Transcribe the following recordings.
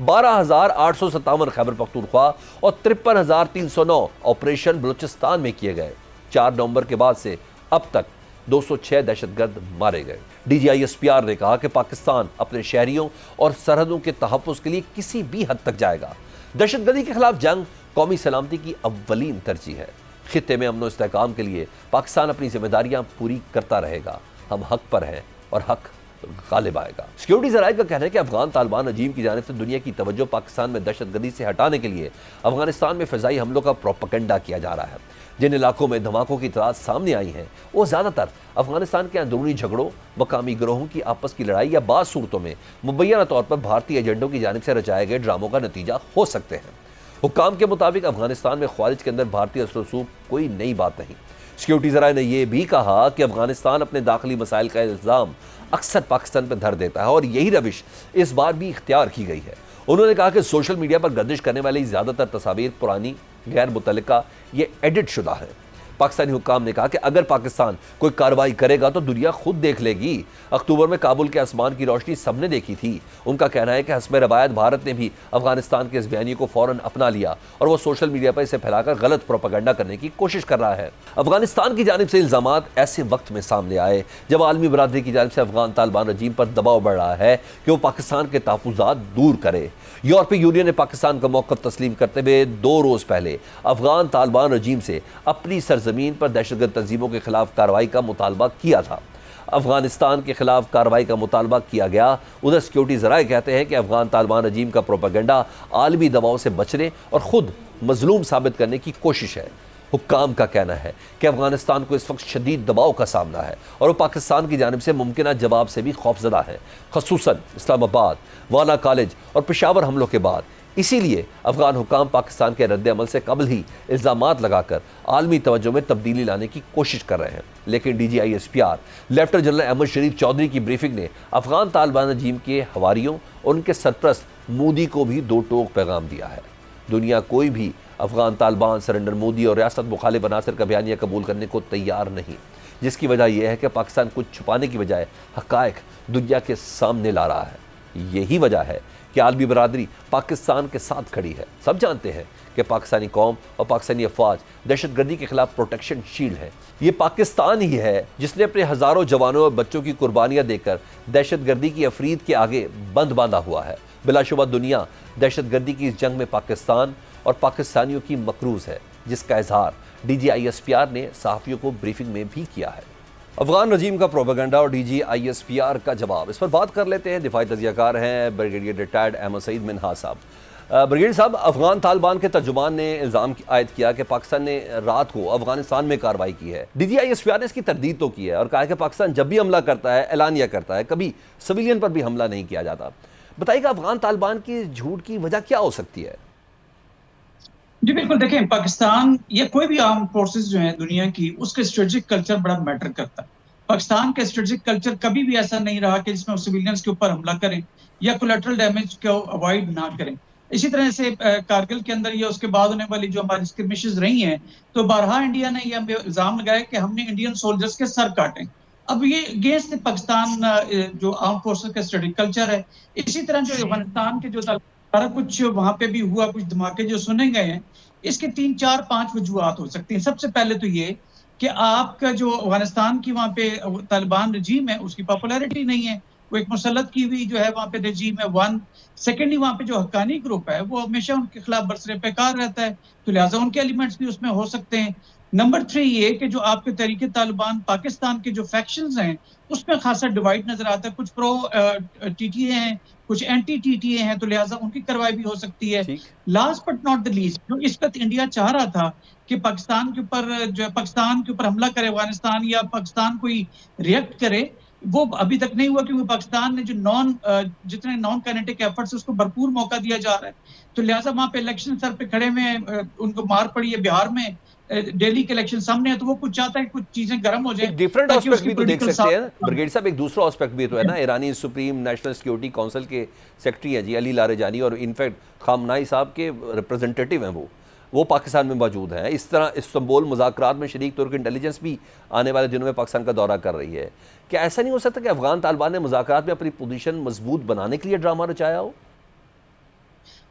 12,857 خیبر پختونخوا اور 53,309 آپریشن بلوچستان میں کیے گئے۔ 4 نومبر کے بعد سے اب تک 206 دہشت گرد مارے گئے۔ D G I S P R نے کہا کہ پاکستان اپنے شہریوں اور سرحدوں کے تحفظ کے لیے کسی بھی حد تک جائے گا۔ دہشت گردی کے خلاف جنگ قومی سلامتی کی اولین ترجیح ہے۔ خطے میں امن و استحکام کے لیے پاکستان اپنی ذمہ داریاں پوری کرتا رہے گا۔ ہم حق پر ہیں اور حق غالب آئے گا۔ سیکیورٹی ذرائع کا کہنا ہے کہ افغان طالبان رجیم کی جانب سے دنیا کی توجہ پاکستان میں دہشت گردی سے ہٹانے کے لیے افغانستان میں فضائی حملوں کا پروپیگنڈا کیا جا رہا ہے۔ جن علاقوں میں دھماکوں کی اطلاعات سامنے آئی ہیں وہ زیادہ تر افغانستان کے اندرونی جھگڑوں، مقامی گروہوں کی آپس کی لڑائی یا بعض صورتوں میں مبینہ طور پر بھارتی ایجنڈوں کی جانب سے رچائے گئے ڈراموں کا نتیجہ ہو سکتے ہیں۔ حکام کے مطابق افغانستان میں خوارج کے اندر بھارتی اثر و رسوخ کوئی نئی بات نہیں۔ سیکیورٹی ذرائع نے یہ بھی کہا کہ افغانستان اپنے داخلی مسائل کا الزام اکثر پاکستان پر دھر دیتا ہے اور یہی روش اس بار بھی اختیار کی گئی ہے۔ انہوں نے کہا کہ سوشل میڈیا پر گردش کرنے والی زیادہ تر تصاویر پرانی، غیر متعلقہ، یہ ایڈٹ شدہ ہیں۔ پاکستانی حکام نے کہا کہ اگر پاکستان کوئی کارروائی کرے گا تو دنیا خود دیکھ لے گی۔ اکتوبر میں کابل کے آسمان کی روشنی سب نے دیکھی تھی۔ ان کا کہنا ہے کہ حسب روایت بھارت نے بھی افغانستان کے اس بیانیے کو فوراً اپنا لیا اور وہ سوشل میڈیا پر اسے پھیلا کر غلط پروپیگنڈا کرنے کی کوشش کر رہا ہے۔ افغانستان کی جانب سے الزامات ایسے وقت میں سامنے آئے جب عالمی برادری کی جانب سے افغان طالبان رجیم پر دباؤ بڑھ رہا ہے کہ وہ پاکستان کے تحفظات دور کرے۔ یورپی یونین نے پاکستان کا موقف تسلیم کرتے ہوئے 2 روز پہلے افغان طالبان رجیم سے اپنی سرزمین پر دہشت گرد تنظیموں کے خلاف کارروائی کا مطالبہ کیا تھا۔ افغانستان کے خلاف کارروائی کا مطالبہ کیا گیا۔ ادھر سیکیورٹی ذرائع کہتے ہیں کہ افغان طالبان رجیم کا پروپیگنڈا عالمی دباؤ سے بچنے اور خود مظلوم ثابت کرنے کی کوشش ہے۔ حکام کا کہنا ہے کہ افغانستان کو اس وقت شدید دباؤ کا سامنا ہے اور وہ پاکستان کی جانب سے ممکنہ جواب سے بھی خوفزدہ ہے، خصوصاً اسلام آباد، والا کالج اور پشاور حملوں کے بعد۔ اسی لیے افغان حکام پاکستان کے رد عمل سے قبل ہی الزامات لگا کر عالمی توجہ میں تبدیلی لانے کی کوشش کر رہے ہیں۔ لیکن D G I S P R lieutenant general Ahmed Sharif Chaudhry کی بریفنگ نے افغان طالبان رجیم کے حواریوں اور ان کے سرپرست مودی کو بھی 2 ٹوک پیغام دیا ہے۔ دنیا کوئی بھی افغان طالبان، سرنڈر مودی اور ریاست مخالف عناصر کا بیانیہ قبول کرنے کو تیار نہیں، جس کی وجہ یہ ہے کہ پاکستان کچھ چھپانے کی بجائے حقائق دنیا کے سامنے لا رہا ہے۔ یہی وجہ ہے کہ عالمی برادری پاکستان کے ساتھ کھڑی ہے۔ سب جانتے ہیں کہ پاکستانی قوم اور پاکستانی افواج دہشت گردی کے خلاف پروٹیکشن شیلڈ ہے۔ یہ پاکستان ہی ہے جس نے اپنے ہزاروں جوانوں اور بچوں کی قربانیاں دے کر دہشت گردی کی افرید کے آگے بند باندھا ہوا ہے۔ بلا شبہ دنیا دہشت گردی کی اس جنگ میں پاکستان اور پاکستانیوں کی مقروض ہے، جس کا اظہار D G I S P R نے صحافیوں کو بریفنگ میں بھی کیا ہے۔ افغان رجیم کا پروپیگنڈا اور D G I S P R کا جواب، اس پر بات کر لیتے ہیں۔ دفاعی تجزیہ کار ہیں بریگیڈیئر ریٹائرڈ احمد سعید منہا صاحب۔ بریگیڈیئر صاحب، افغان طالبان کے ترجمان نے الزام عائد کیا کہ پاکستان نے رات کو افغانستان میں کارروائی کی ہے۔ D G I S P R نے اس کی تردید تو کی ہے اور کہا ہے کہ پاکستان جب بھی حملہ کرتا ہے اعلانیہ کرتا ہے، کبھی سویلین پر بھی حملہ نہیں کیا جاتا۔ بتائیے کہ افغان طالبان کی جھوٹ کی وجہ کیا ہو سکتی ہے؟ جی بالکل، دیکھیں پاکستان یا کوئی بھی آرم فورسز جو ہیں دنیا کی، اس کے اسٹریٹجک کلچر بڑا میٹر کرتا ہے۔ پاکستان کا اسٹریٹجک کلچر کبھی بھی ایسا نہیں رہا کہ جس میں سویلینز کے اوپر حملہ کریں یا کولیٹرل ڈیمیج کو اوائڈ نہ کریں۔ اسی طرح سے کارگل کے اندر یا اس کے بعد ہونے والی جو ہماری اسکرمشز رہی ہیں، تو بارہا انڈیا نے یہ الزام لگایا کہ ہم نے انڈین سولجرز کے سر کاٹے۔ اب یہ اگینسٹ پاکستان جو آرم فورسز کا اسٹریٹجک کلچر ہے۔ اسی طرح جو افغانستان کے جو سارا کچھ وہاں پہ بھی ہوا، کچھ دھماکے جو سنے گئے ہیں، اس کے 3 4 5 وجوہات ہو سکتی ہیں۔ سب سے پہلے تو یہ کہ آپ کا جو افغانستان کی وہاں پہ طالبان رجیم ہے، اس کی پاپولیرٹی نہیں ہے، وہ ایک مسلط کی ہوئی جو ہے وہاں پہ رجیم ہے۔ 1 سیکنڈلی وہاں پہ جو حقانی گروپ ہے وہ ہمیشہ ان کے خلاف برسر پیکار رہتا ہے، تو لہٰذا ان کے ایلیمنٹس بھی اس میں ہو سکتے ہیں۔ نمبر 3 یہ کہ جو آپ کے تحریک طالبان پاکستان کے جو فیکشنز ہیں اس میں خاصا ڈیوائڈ نظر آتا ہے، کچھ پرو ٹی ٹی اے ہیں، کچھ اینٹی ٹی ٹی اے ہیں، تو لہٰذا ان کی کارروائی بھی ہو سکتی ہے۔ Last but not the least, جو اس وقت انڈیا چاہ رہا تھا کہ پاکستان کے اوپر حملہ کرے افغانستان یا پاکستان کوئی ریئیکٹ کرے، وہ ابھی تک نہیں ہوا، کیونکہ پاکستان نے جو جتنے نان کائنیٹک ایفرٹس اس کو بھرپور موقع دیا جا رہا ہے، تو لہٰذا وہاں پہ الیکشن سر پہ کھڑے میں ان کو مار پڑی ہے۔ بہار میں ڈیلی کے الیکشن سامنے ہے، تو وہ کچھ چاہتا ہے کہ کچھ چیزیں گرم ہو جائیں۔ ایک ڈیفرنٹ آسپیکٹ بھی تو دیکھ سکتے ہیں بریگیڈ صاحب، ایک دوسرا آسپیکٹ بھی تو ہے نا۔ ایرانی سپریم نیشنل سیکیورٹی کونسل کے سیکرٹری ہیں جی علی لاریجانی، اور انفیکٹ خامنائی صاحب کے ریپرزنٹیٹیو ہیں، وہ پاکستان میں موجود ہیں۔ اس طرح استنبول مذاکرات میں شریک ترک انٹیلیجنس بھی آنے والے دنوں میں پاکستان کا دورہ کر رہی ہے۔ کیا ایسا نہیں ہو سکتا کہ افغان طالبان نے مذاکرات میں اپنی پوزیشن مضبوط بنانے کے لیے ڈرامہ رچایا ہو؟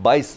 22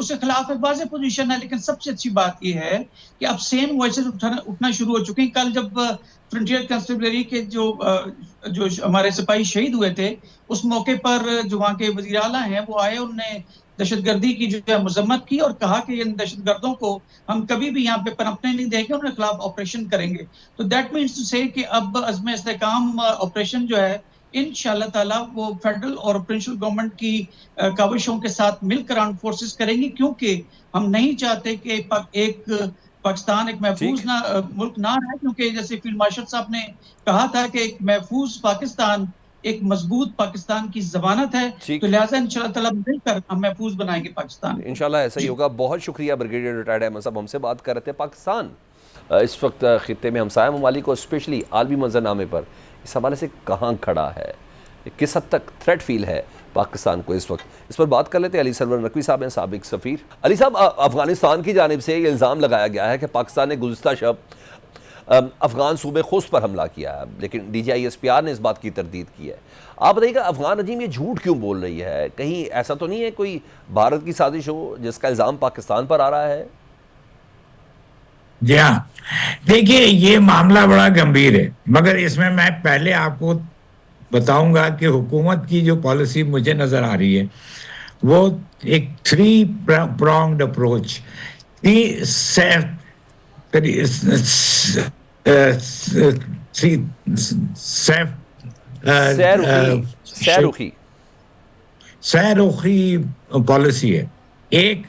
اس کے خلاف ایک واضح پوزیشن ہے. لیکن سب سے اچھی بات یہ ہے کہ اب سین وائسز اٹھنا شروع ہو چکے ہیں. کل جب فرنٹیئر کنسٹیبلری کے جو ہمارے سپاہی شہید ہوئے تھے, اس موقع پر جو وہاں کے وزیر اعلیٰ ہیں وہ آئے, انہوں نے دہشت گردی کی جو ہے مذمت کی اور کہا کہ ان دہشت گردوں کو ہم کبھی بھی یہاں پہ پنپنے نہیں دیں گے, ان کے خلاف آپریشن کریں گے. تو دیٹ مینس ٹو سے کہ اب عزم استحکام آپریشن جو ہے انشاءاللہ تعالیٰ وہ فیڈرل اور پرنسپل گورنمنٹ کی کاوشوں کے ساتھ مل کر آرمڈ فورسز کریں گی, کیونکہ ہم نہیں چاہتے کہ ایک پاکستان ایک محفوظ ملک نہ رہے, کیونکہ جیسے فیلڈ مارشل صاحب نے کہا تھا کہ ایک محفوظ پاکستان ایک مضبوط پاکستان کی ضمانت ہے. تو لہٰذا انشاءاللہ تعالیٰ مل کر ہم محفوظ بنائیں گے پاکستان. انشاءاللہ ایسا ہی ہوگا. بہت شکریہ بریگیڈیئر ریٹائرڈ احمد صاحب, ہم سے بات کر رہے تھے. پاکستان اس وقت خطے میں ہمسایہ ممالک کو اسپیشلی عالمی منظرنامے پر اس حوالے سے کہاں کھڑا ہے, کس حد تک تھریٹ فیل ہے پاکستان کو اس وقت, اس پر بات کر لیتے ہیں. علی سرور نقوی صاحب ہیں, سابق سفیر. علی صاحب, افغانستان کی جانب سے یہ الزام لگایا گیا ہے کہ پاکستان نے گزشتہ شب افغان صوبے خوست پر حملہ کیا ہے, لیکن D G I S P R نے اس بات کی تردید کی ہے. آپ بتائیے کہ افغان رجیم یہ جھوٹ کیوں بول رہی ہے؟ کہیں ایسا تو نہیں ہے کوئی بھارت کی سازش ہو جس کا الزام پاکستان پر آ رہا ہے؟ جی ہاں, دیکھیے یہ معاملہ بڑا گمبھیر ہے, مگر اس میں پہلے آپ کو بتاؤں گا کہ حکومت کی جو پالیسی مجھے نظر آ رہی ہے وہ ایک 3 pronged approach, سہرخی پالیسی ہے. ایک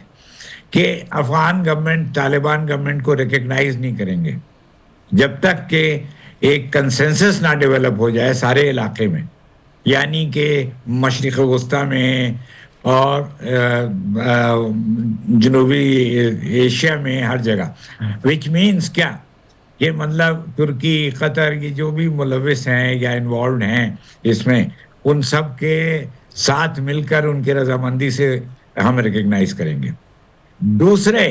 کہ افغان گورنمنٹ طالبان گورنمنٹ کو ریکگنائز نہیں کریں گے جب تک کہ ایک کنسنسس نہ ڈیولپ ہو جائے سارے علاقے میں, یعنی کہ مشرق وسطیٰ میں اور جنوبی ایشیا میں ہر جگہ. وچ مینس کیا, یہ مطلب ترکی قطر کی جو بھی ملوث ہیں یا انوالوڈ ہیں اس میں, ان سب کے ساتھ مل کر ان کی رضامندی سے ہم ریکگنائز کریں گے. دوسرے,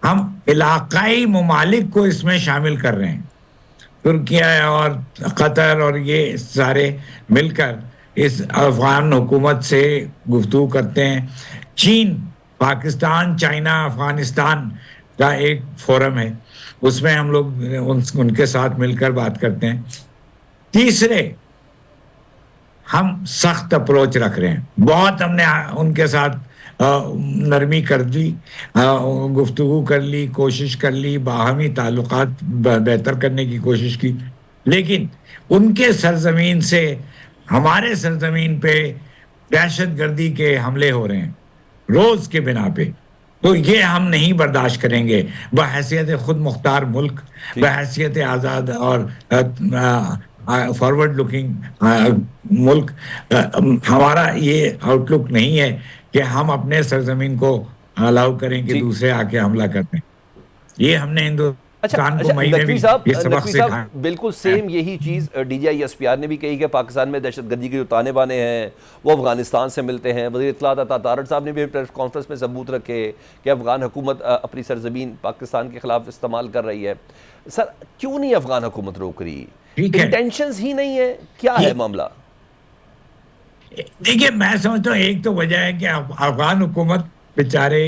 ہم علاقائی ممالک کو اس میں شامل کر رہے ہیں, ترکیہ اور قطر اور یہ سارے مل کر اس افغان حکومت سے گفتگو کرتے ہیں. چین, پاکستان, چائنا, افغانستان کا ایک فورم ہے, اس میں ہم لوگ ان کے ساتھ مل کر بات کرتے ہیں. تیسرے, ہم سخت اپروچ رکھ رہے ہیں, بہت ہم نے ان کے ساتھ نرمی کر دی, گفتگو کر لی, کوشش کر لی, باہمی تعلقات بہتر کرنے کی کوشش کی, لیکن ان کے سرزمین سے ہمارے سرزمین پہ دہشت گردی کے حملے ہو رہے ہیں روز کے بنا پہ, تو یہ ہم نہیں برداشت کریں گے. بحیثیت خود مختار ملک, بحیثیت آزاد اور فارورڈ لکنگ ملک, ہمارا یہ آؤٹ لک نہیں ہے کہ ہم اپنے سرزمین کو الاؤ کریں کہ دوسرے آ کے حملہ کرتے ہیں. یہ ہم نے ہندوستان کو مئی میں بھی یہ سبق سکھایا. بالکل سیم یہی چیز D G I S P R نے بھی کہی کہ پاکستان میں دہشت گردی کے جو تانے بانے ہیں وہ افغانستان سے ملتے ہیں. وزیر اطلاعات عطا تارڑ صاحب نے بھی پریس کانفرنس میں ثبوت رکھے کہ افغان حکومت اپنی سرزمین پاکستان کے خلاف استعمال کر رہی ہے. سر, کیوں نہیں افغان حکومت روک رہی؟ انٹینشنز ہی نہیں ہے, کیا ہے معاملہ؟ دیکھیے, میں سمجھتا ہوں ایک تو وجہ ہے کہ افغان حکومت بیچارے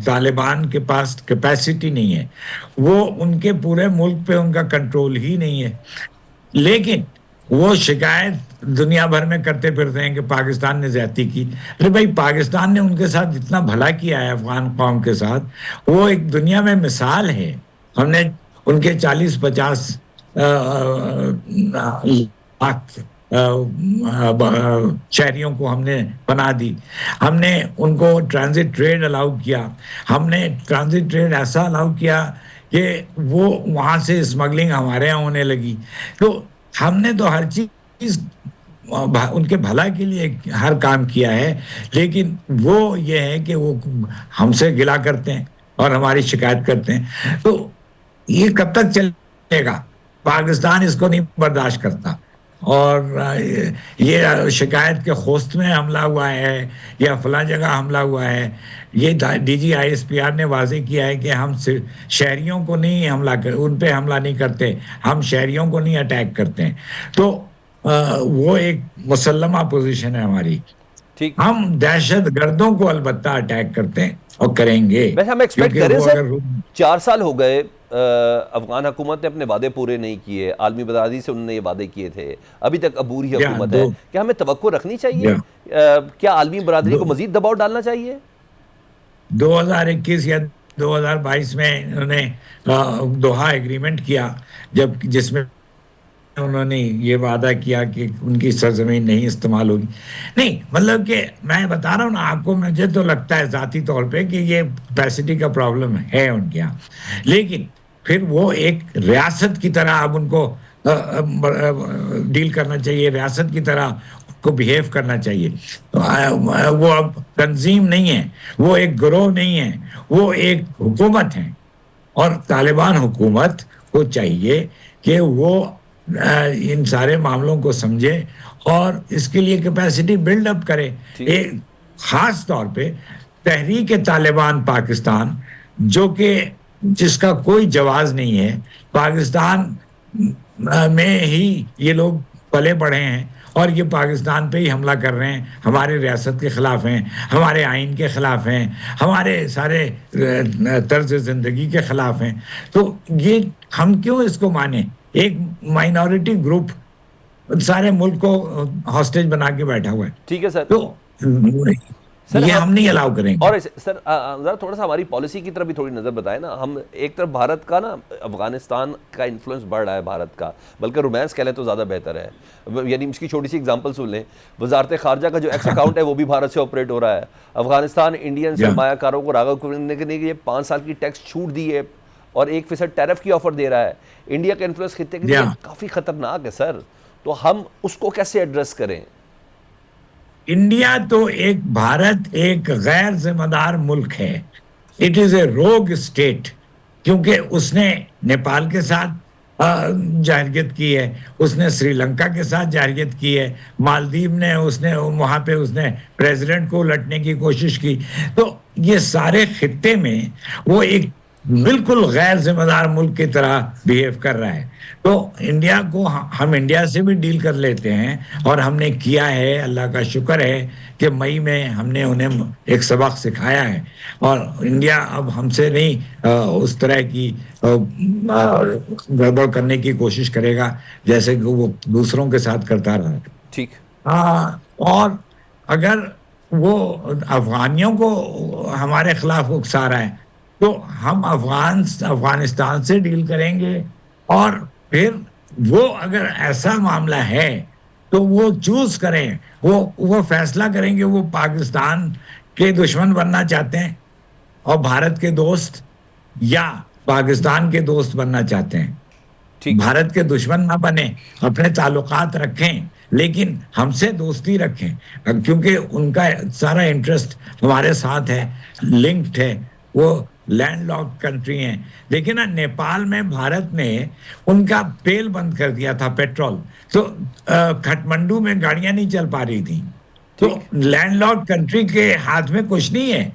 طالبان کے پاس کیپیسٹی نہیں ہے, وہ ان کے پورے ملک پہ ان کا کنٹرول ہی نہیں ہے. لیکن وہ شکایت دنیا بھر میں کرتے پھرتے ہیں کہ پاکستان نے زیادتی کی. ارے بھائی, پاکستان نے ان کے ساتھ جتنا بھلا کیا ہے افغان قوم کے ساتھ, وہ ایک دنیا میں مثال ہے. ہم نے ان کے 40-50 لاکھ شہریوں کو ہم نے پناہ دی. ہم نے ان کو ٹرانزٹ ٹریڈ الاؤ کیا. ہم نے ٹرانزٹ ٹریڈ ایسا الاؤ کیا کہ وہ وہاں سے اسمگلنگ ہمارے یہاں ہونے لگی. تو ہم نے تو ہر چیز ان کے بھلا کے لیے ہر کام کیا ہے, لیکن وہ یہ ہے کہ وہ ہم سے گلا کرتے ہیں اور ہماری شکایت کرتے ہیں. تو یہ کب تک چلے گا؟ پاکستان اس کو نہیں برداشت کرتا. اور یہ شکایت کے خوست میں حملہ ہوا ہے یا فلاں جگہ حملہ ہوا ہے, یہ D G I S P R نے واضح کیا ہے کہ ہم شہریوں کو نہیں حملہ ان پہ حملہ نہیں کرتے, ہم شہریوں کو نہیں اٹیک کرتے ہیں. تو وہ ایک مسلمہ پوزیشن ہے ہماری. ٹھیک ہم دہشت گردوں کو البتہ اٹیک کرتے ہیں اور کریں گے. ویسے ہم ایکسپیکٹ کیونکہ کریں وہ سر، اگر 4 سال ہو گئے افغان حکومت نے اپنے وعدے پورے نہیں کیے، عالمی برادری سے انہوں نے یہ وعدے کیے تھے، ابھی تک عبوری حکومت ہے. کیا ہمیں توقع رکھنی چاہیے؟ کیا عالمی برادری کو مزید دباؤ ڈالنا چاہیے؟ 2021 یا 2022 میں انہوں نے دوحہ ایگریمنٹ کیا، جس میں انہوں نے یہ وعدہ کیا کہ ان کی سرزمین نہیں استعمال ہوگی. نہیں، مطلب کہ میں بتا رہا ہوں نا آپ کو، مجھے تو لگتا ہے ذاتی طور پہ کہ یہ کیپیسٹی کا پرابلم ہے ان کے یہاں، لیکن پھر وہ ایک ریاست کی طرح اب ان کو ڈیل کرنا چاہیے، ریاست کی طرح کو بیہیو کرنا چاہیے. وہ اب تنظیم نہیں ہے، وہ ایک گروہ نہیں ہے، وہ ایک حکومت ہے. اور طالبان حکومت کو چاہیے کہ وہ ان سارے معاملوں کو سمجھے اور اس کے لیے کیپیسٹی بلڈ اپ کرے. ایک خاص طور پہ تحریک طالبان پاکستان، جو کہ جس کا کوئی جواز نہیں ہے، پاکستان میں ہی یہ لوگ پلے بڑھے ہیں اور یہ پاکستان پہ ہی حملہ کر رہے ہیں، ہمارے ریاست کے خلاف ہیں، ہمارے آئین کے خلاف ہیں، ہمارے سارے طرز زندگی کے خلاف ہیں. تو یہ ہم کیوں اس کو مانیں؟ ایک مائنورٹی گروپ سارے ملک کو ہاسٹیج بنا کے بیٹھا ہوا ہے. ٹھیک ہے سر، تو یہ ہم نہیں الاؤ کریں گے. اور سر ذرا تھوڑا سا ہماری پالیسی کی طرف بھی تھوڑی نظر بتائیں نا. ہم ایک طرف بھارت کا نا افغانستان کا انفلوئنس بڑھ رہا ہے بھارت کا، بلکہ رومانس کہہ لیں تو زیادہ بہتر ہے. یعنی اس کی چھوٹی سی اگزامپل سن لیں، وزارت خارجہ کا جو ایکس اکاؤنٹ ہے وہ بھی بھارت سے آپریٹ ہو رہا ہے. افغانستان انڈین سرمایہ کاروں کو راغب کرنے کے لیے 5 سال کی ٹیکس چھوٹ دی ہے اور 1% ٹیرف کی آفر دے رہا ہے. انڈیا کا انفلوئنس خطے کے لیے کافی خطرناک ہے سر، تو ہم اس کو کیسے ایڈریس کریں؟ انڈیا تو بھارت ایک غیر ذمہ دار ملک ہے. اٹ از اے روگ اسٹیٹ، کیونکہ اس نے نیپال کے ساتھ جارحیت کی ہے، اس نے سری لنکا کے ساتھ جارحیت کی ہے، مالدیو نے وہاں پہ اس نے پریزیڈنٹ کو الٹنے کی کوشش کی. تو یہ سارے خطے میں وہ ایک بالکل غیر ذمہ دار ملک کی طرح بیہیو کر رہا ہے. تو انڈیا کو ہم انڈیا سے بھی ڈیل کر لیتے ہیں، اور ہم نے کیا ہے، اللہ کا شکر ہے کہ مئی میں ہم نے انہیں ایک سبق سکھایا ہے، اور انڈیا اب ہم سے نہیں اس طرح کی گڑبڑ کرنے کی کوشش کرے گا جیسے کہ وہ دوسروں کے ساتھ کرتا رہا. ٹھیک. اور اگر وہ افغانیوں کو ہمارے خلاف اکسا رہا ہے تو ہم افغانستان سے ڈیل کریں گے. اور پھر وہ اگر ایسا معاملہ ہے تو وہ چوز کریں، وہ فیصلہ کریں گے وہ پاکستان کے دشمن بننا چاہتے ہیں اور بھارت کے دوست، یا پاکستان کے دوست بننا چاہتے ہیں. بھارت کے دشمن نہ بنیں، اپنے تعلقات رکھیں، لیکن ہم سے دوستی رکھیں، کیونکہ ان کا سارا انٹرسٹ ہمارے ساتھ ہے، لنکڈ ہے. وہ لینڈ لاک کنٹری ہیں. لیکن نیپال میں بھارت نے ان کا تیل بند کر دیا تھا، پیٹرول، تو کھٹمنڈو میں گاڑیاں نہیں چل پا رہی تھیں. تو لینڈ لاک کنٹری کے ہاتھ میں کچھ نہیں ہے.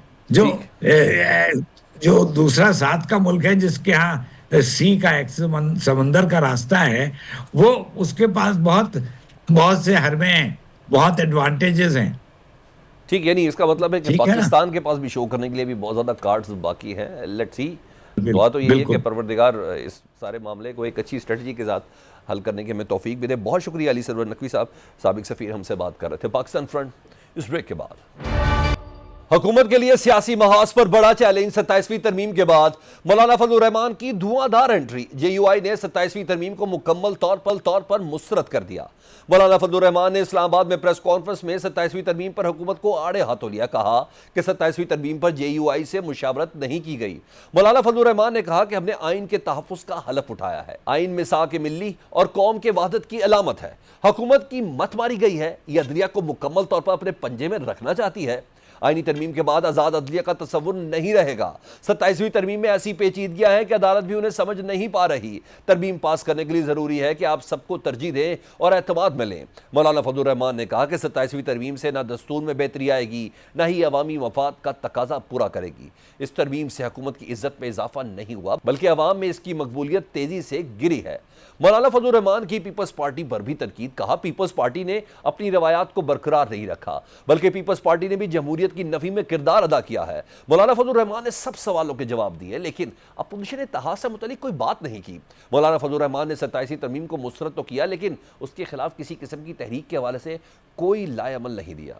جو دوسرا ساتھ کا ملک ہے جس کے ہاں سی کا ایک سمندر کا راستہ ہے، وہ اس کے پاس بہت سے حربے ہیں، بہت ایڈوانٹیجز ہیں. ٹھیک، یعنی اس کا مطلب ہے کہ پاکستان کے پاس بھی شو کرنے کے لیے بھی بہت زیادہ کارڈز باقی ہیں. Let's see. دعا تو یہ ہے کہ پروردگار اس سارے معاملے کو ایک اچھی اسٹریٹجی کے ساتھ حل کرنے کی ہمیں توفیق بھی دے. بہت شکریہ علی سرور نقوی صاحب، سابق سفیر، ہم سے بات کر رہے تھے. پاکستان فرنٹ اس بریک کے بعد. حکومت کے لیے سیاسی محاذ پر بڑا چیلنج. 27ویں ترمیم کے بعد مولانا فضل الرحمان کی دھواں دھار انٹری. جے یو آئی نے 27ویں ترمیم کو مکمل طور پر مسترد کر دیا. مولانا فضل الرحمان نے اسلام آباد میں پریس کانفرنس میں 27ویں ترمیم پر حکومت کو آڑے ہاتھوں لیا. کہا کہ 27ویں ترمیم پر جے یو آئی سے مشاورت نہیں کی گئی. مولانا فضل الرحمان نے کہا کہ ہم نے آئین کے تحفظ کا حلف اٹھایا ہے. آئین میثاق ملی اور قوم کے وحدت کی علامت ہے. حکومت کی مت ماری گئی ہے. یہ عدلیہ کو مکمل طور پر اپنے پنجے میں رکھنا چاہتی ہے. آئینی ترمیم کے بعد آزاد عدلیہ کا تصور نہیں رہے گا. 27ویں ترمیم میں ایسی پیچیدگیاں ہیں کہ عدالت بھی انہیں سمجھ نہیں پا رہی. ترمیم پاس کرنے کے لیے ضروری ہے کہ آپ سب کو ترجیح دیں اور اعتماد میں لیں. مولانا فضل الرحمان نے کہا کہ 27ویں ترمیم سے نہ دستور میں بہتری آئے گی، نہ ہی عوامی مفاد کا تقاضا پورا کرے گی. اس ترمیم سے حکومت کی عزت میں اضافہ نہیں ہوا، بلکہ عوام میں اس کی مقبولیت تیزی سے گری ہے. مولانا فضل الرحمان کی پیپلز پارٹی پر بھی تنقید، کہا پیپلز پارٹی نے اپنی روایات کو برقرار نہیں رکھا بلکہ پیپلز پارٹی نے بھی جمہوریت کی نفی میں کردار ادا کیا ہے۔ مولانا فضل الرحمان نے سب سوالوں کے جواب دیے لیکن اپوزیشن نے اتحاد سے متعلق کوئی بات نہیں کی۔ مولانا فضل الرحمان نے 27ویں ترمیم کو مسترد تو کیا لیکن اس کے خلاف کسی قسم کی تحریک کے حوالے سے کوئی لائے عمل نہیں دیا۔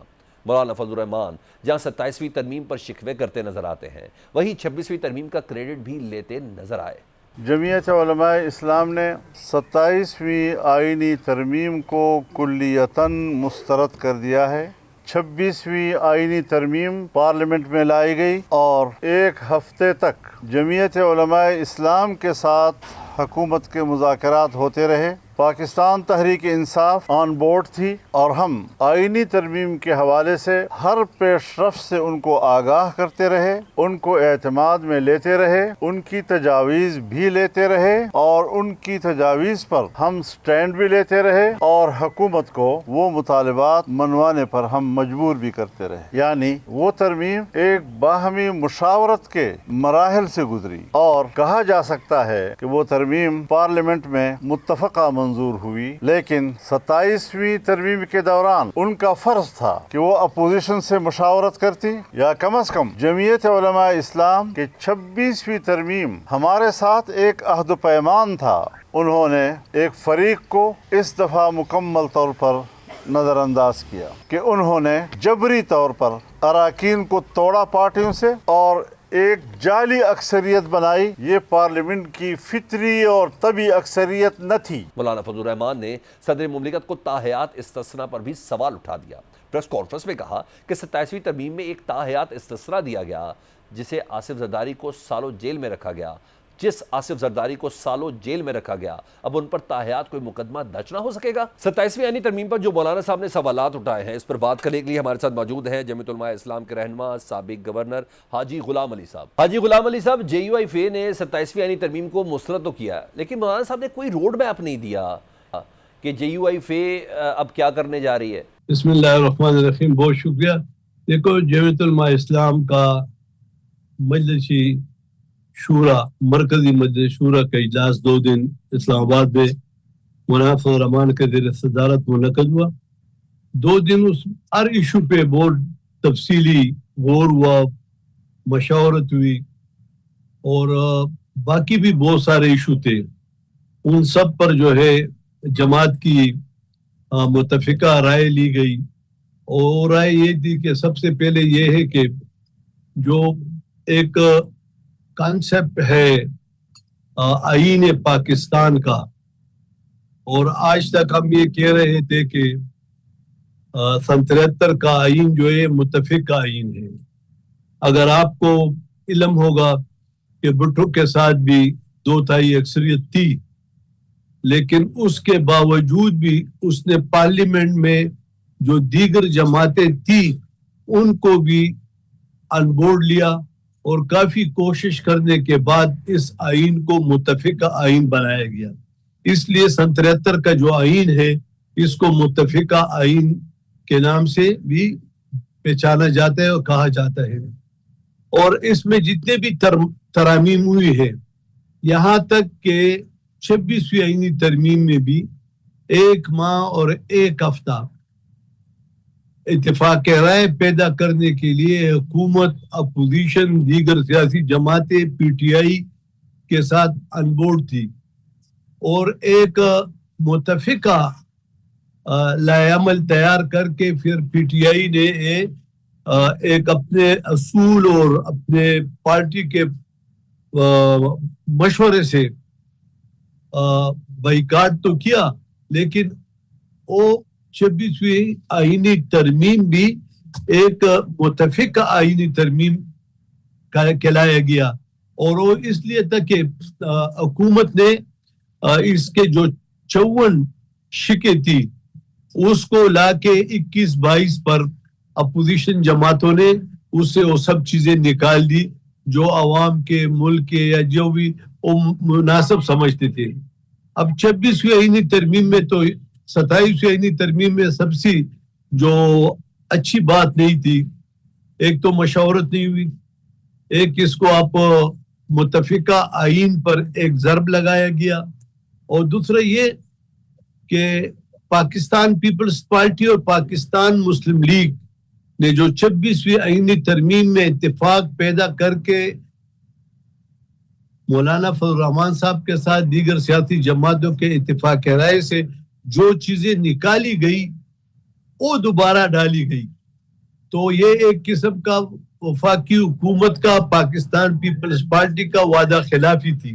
مولانا فضل الرحمان جہاں 27ویں ترمیم پر شکوے کرتے نظر آتے ہیں وہیں 26ویں ترمیم کا کریڈٹ بھی لیتے نظر آئے۔ جمعیت علماء اسلام نے 27ویں آئینی ترمیم کو کلیتاً مسترد کر دیا ہے۔ 26ویں آئینی ترمیم پارلیمنٹ میں لائی گئی اور ایک ہفتے تک جمعیت علماء اسلام کے ساتھ حکومت کے مذاکرات ہوتے رہے۔ پاکستان تحریک انصاف آن بورڈ تھی اور ہم آئینی ترمیم کے حوالے سے ہر پیش رفت سے ان کو آگاہ کرتے رہے، ان کو اعتماد میں لیتے رہے، ان کی تجاویز بھی لیتے رہے اور ان کی تجاویز پر ہم سٹینڈ بھی لیتے رہے اور حکومت کو وہ مطالبات منوانے پر ہم مجبور بھی کرتے رہے۔ یعنی وہ ترمیم ایک باہمی مشاورت کے مراحل سے گزری اور کہا جا سکتا ہے کہ وہ ترمیم پارلیمنٹ میں متفقہ منظور ہوئی، لیکن 27ویں ترمیم کے دوران ان کا فرض تھا کہ وہ اپوزیشن سے مشاورت کرتی یا کم از کم جمعیت علماء اسلام کے 26ویں ترمیم ہمارے ساتھ ایک عہد و پیمان تھا۔ انہوں نے ایک فریق کو اس دفعہ مکمل طور پر نظر انداز کیا کہ انہوں نے جبری طور پر اراکین کو توڑا پارٹیوں سے اور ایک جعلی اکثریت بنائی۔ یہ پارلیمنٹ کی فطری اور طبی اکثریت نہ تھی۔ مولانا فضل الرحمان نے صدر مملکت کو تاحیات استثناء پر بھی سوال اٹھا دیا۔ پریس کانفرنس میں کہا کہ 27ویں ترمیم میں ایک تاحیات استثناء دیا گیا جس آصف زرداری کو سالوں جیل میں رکھا گیا اب ان پر تاحیات کوئی مقدمہ درج نہ ہو سکے گا۔ 27ویں آئینی ترمیم پر جو مولانا صاحب نے سوالات اٹھائے ہیں اس پر بات کرنے کے لیے ہمارے ساتھ موجود ہیں جمعیت علماء اسلام کے رہنما سابق گورنر حاجی غلام علی صاحب۔ حاجی غلام علی صاحب، JUIFA نے 27ویں آئینی ترمیم کو مسترد تو کیا لیکن مولانا صاحب نے کوئی روڈ میپ نہیں دیا کہ JUIFA اب کیا کرنے جا رہی ہے۔ بسم اللہ الرحمن الرحیم، بہت شکریہ۔ دیکھو، جمعیت علماء اسلام کا مجلسی شورا، مرکزی مجلس شورا کا اجلاس 2 دن اسلام آباد میں مولانا فضل الرحمان کے زیر صدارت منعقد ہوا۔ 2 دن اس ہر ایشو پہ بہت تفصیلی غور ہوا، مشاورت ہوئی اور باقی بھی بہت سارے ایشو تھے۔ ان سب پر جو ہے جماعت کی متفقہ رائے لی گئی اور رائے یہ تھی کہ سب سے پہلے یہ ہے کہ جو ایک کانسیپٹ ہے آئین پاکستان کا، اور آج تک ہم یہ کہہ رہے تھے کہ 73 کا آئین جو ہے متفق آئین ہے۔ اگر آپ کو علم ہوگا کہ بھٹو کے ساتھ بھی 2/3 اکثریت تھی لیکن اس کے باوجود بھی اس نے پارلیمنٹ میں جو دیگر جماعتیں تھی ان کو بھی آن بورڈ لیا اور کافی کوشش کرنے کے بعد اس آئین کو متفقہ آئین بنایا گیا۔ اس لیے 73 کا جو آئین ہے اس کو متفقہ آئین کے نام سے بھی پہچانا جاتا ہے اور کہا جاتا ہے۔ اور اس میں جتنے بھی ترامیم ہوئی ہے، یہاں تک کہ 26ویں آئینی ترمیم میں بھی 1 ماہ اور 1 ہفتہ اتفاق رائے پیدا کرنے کے لیے حکومت، اپوزیشن، دیگر سیاسی جماعتیں PTI کے ساتھ ان بورڈ تھی اور ایک متفقہ لائحہ عمل تیار کر کے پھر PTI نے ایک اپنے اصول اور اپنے پارٹی کے مشورے سے بائیکاٹ تو کیا، لیکن وہ 26ویں آئینی ترمیم بھی ایک متفق آئینی ترمیم کہلایا گیا۔ اور وہ اس لیے تھا کہ حکومت نے اس کے جو 54 شکیں تھی اس کو لا کے 21-22 پر اپوزیشن جماعتوں نے اس سے وہ سب چیزیں نکال دی جو عوام کے، ملک کے یا جو بھی وہ مناسب سمجھتے تھے۔ اب 26ویں آئینی ترمیم میں تو 27ویں آئینی ترمیم میں سب سے جو اچھی بات نہیں تھی، ایک تو مشاورت نہیں ہوئی، ایک اس کو آپ متفقہ آئین پر ایک ضرب لگایا گیا اور دوسرا یہ کہ پاکستان پیپلز پارٹی اور پاکستان مسلم لیگ نے جو 26ویں آئینی ترمیم میں اتفاق پیدا کر کے مولانا فضل الرحمان صاحب کے ساتھ دیگر سیاسی جماعتوں کے اتفاق رائے سے جو چیزیں نکالی گئی وہ دوبارہ ڈالی گئی، تو یہ ایک قسم کا وفاقی حکومت کا پاکستان پیپلز پارٹی کا وعدہ خلافی تھی،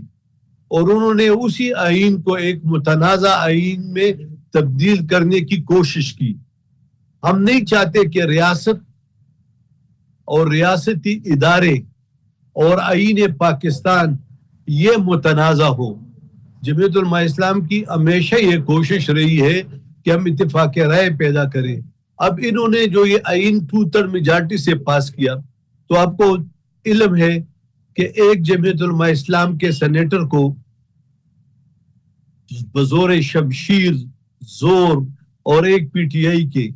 اور انہوں نے اسی آئین کو ایک متنازع آئین میں تبدیل کرنے کی کوشش کی۔ ہم نہیں چاہتے کہ ریاست اور ریاستی ادارے اور آئین پاکستان یہ متنازع ہو۔ جمعیت علماء اسلام کی ہمیشہ یہ کوشش رہی ہے کہ ہم اتفاق رائے پیدا کریں۔ اب انہوں نے جو یہ آئین 2/3 میجارٹی سے پاس کیا، تو آپ کو علم ہے کہ ایک جمعیت علماء اسلام کے سینیٹر کو بزور شمشیر زور اور ایک پی ٹی آئی کے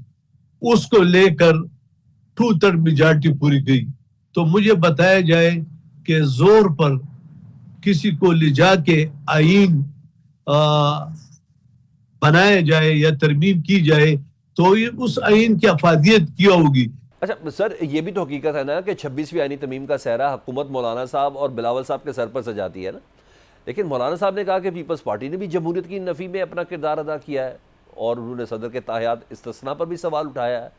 اس کو لے کر 2/3 میجارٹی پوری گئی، تو مجھے بتایا جائے کہ زور پر کسی کو لے جا کے آئین بنایا جائے یا ترمیم کی جائے تو یہ اس آئین کی افادیت کیا ہوگی۔ اچھا سر، یہ بھی تو حقیقت ہے نا کہ 26ویں آئینی ترمیم کا سہرا حکومت مولانا صاحب اور بلاول صاحب کے سر پر سجاتی ہے نا، لیکن مولانا صاحب نے کہا کہ پیپلز پارٹی نے بھی جمہوریت کی نفی میں اپنا کردار ادا کیا ہے، اور انہوں نے صدر کے تاحیات استثناء پر بھی سوال اٹھایا ہے،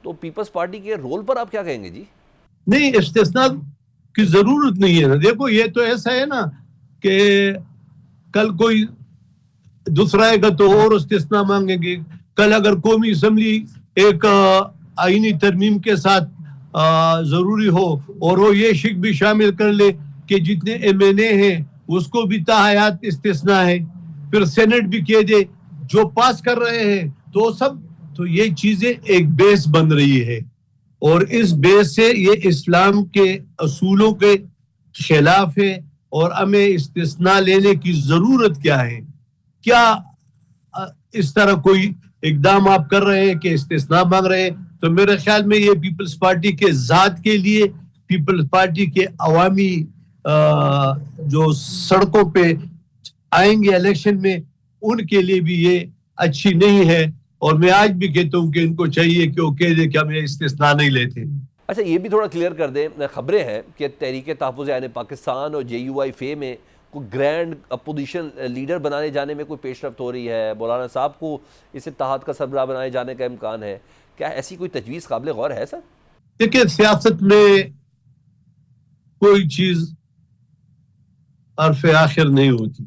تو پیپلز پارٹی کے رول پر آپ کیا کہیں گے جی؟ نہیں، استثناء کی ضرورت نہیں ہے نا۔ دیکھو یہ تو ایسا ہے نا کہ کل کوئی دوسرا آئے گا تو اور استثناء مانگیں گے، کل اگر قومی اسمبلی ایک آئینی ترمیم کے ساتھ ضروری ہو اور وہ یہ شک بھی شامل کر لے کہ جتنے ایم این اے ہیں اس کو بھی تاحیات استثناء ہے، پھر سینٹ بھی کہہ دے جو پاس کر رہے ہیں تو سب، تو یہ چیزیں ایک بیس بن رہی ہے، اور اس بیس سے یہ اسلام کے اصولوں کے خلاف ہے، اور ہمیں استثناء لینے کی ضرورت کیا ہے؟ کیا اس طرح کوئی اقدام آپ کر رہے ہیں کہ استثناء مانگ رہے ہیں؟ تو میرے خیال میں یہ پیپلز پارٹی کے ذات کے لیے، پیپلز پارٹی کے عوامی جو سڑکوں پہ آئیں گے الیکشن میں، ان کے لیے بھی یہ اچھی نہیں ہے، اور میں آج بھی کہتا ہوں کہ ان کو چاہیے کہ وہ کہہ دے کہ ہم استثناء نہیں لیتے۔ اچھا یہ بھی تھوڑا کلیئر کر دیں، خبریں ہیں کہ تحریک تحفظ آئین پاکستان اور JUI میں کوئی گرینڈ اپوزیشن لیڈر بنانے جانے میں کوئی پیش رفت ہو رہی ہے، مولانا صاحب کو اس اتحاد کا سربراہ بنائے جانے کا امکان ہے، کیا ایسی کوئی تجویز قابل غور ہے سر؟ دیکھیں، سیاست میں کوئی چیز حرف آخر نہیں ہوتی۔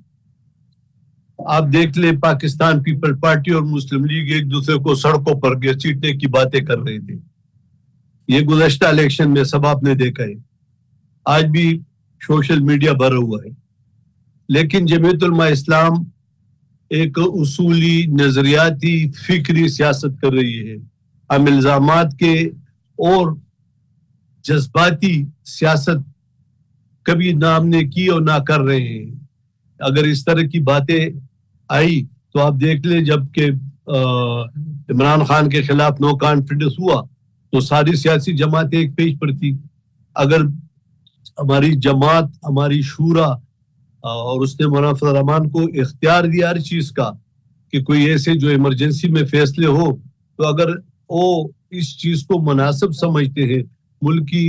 آپ دیکھ لیں، پاکستان پیپل پارٹی اور مسلم لیگ ایک دوسرے کو سڑکوں پر گھسیٹنے کی باتیں کر رہے تھے، یہ گزشتہ الیکشن میں سب آپ نے دیکھا ہے، آج بھی سوشل میڈیا بھرا ہوا ہے، لیکن جمعیت علماء اسلام ایک اصولی نظریاتی فکری سیاست کر رہی ہے۔ ہم الزامات کے اور جذباتی سیاست کبھی نہ ہم نے کی اور نہ کر رہے ہیں۔ اگر اس طرح کی باتیں آئی تو آپ دیکھ لیں، جب کہ عمران خان کے خلاف نو کانفیڈنس ہوا تو ساری سیاسی جماعتیں ایک پیج پر تھی۔ اگر ہماری جماعت، ہماری شورا، اور اس نے مولانا فضل الرحمان کو اختیار دیا ہر چیز کا کہ کوئی ایسے جو ایمرجنسی میں فیصلے ہو، تو اگر وہ اس چیز کو مناسب سمجھتے ہیں ملک کی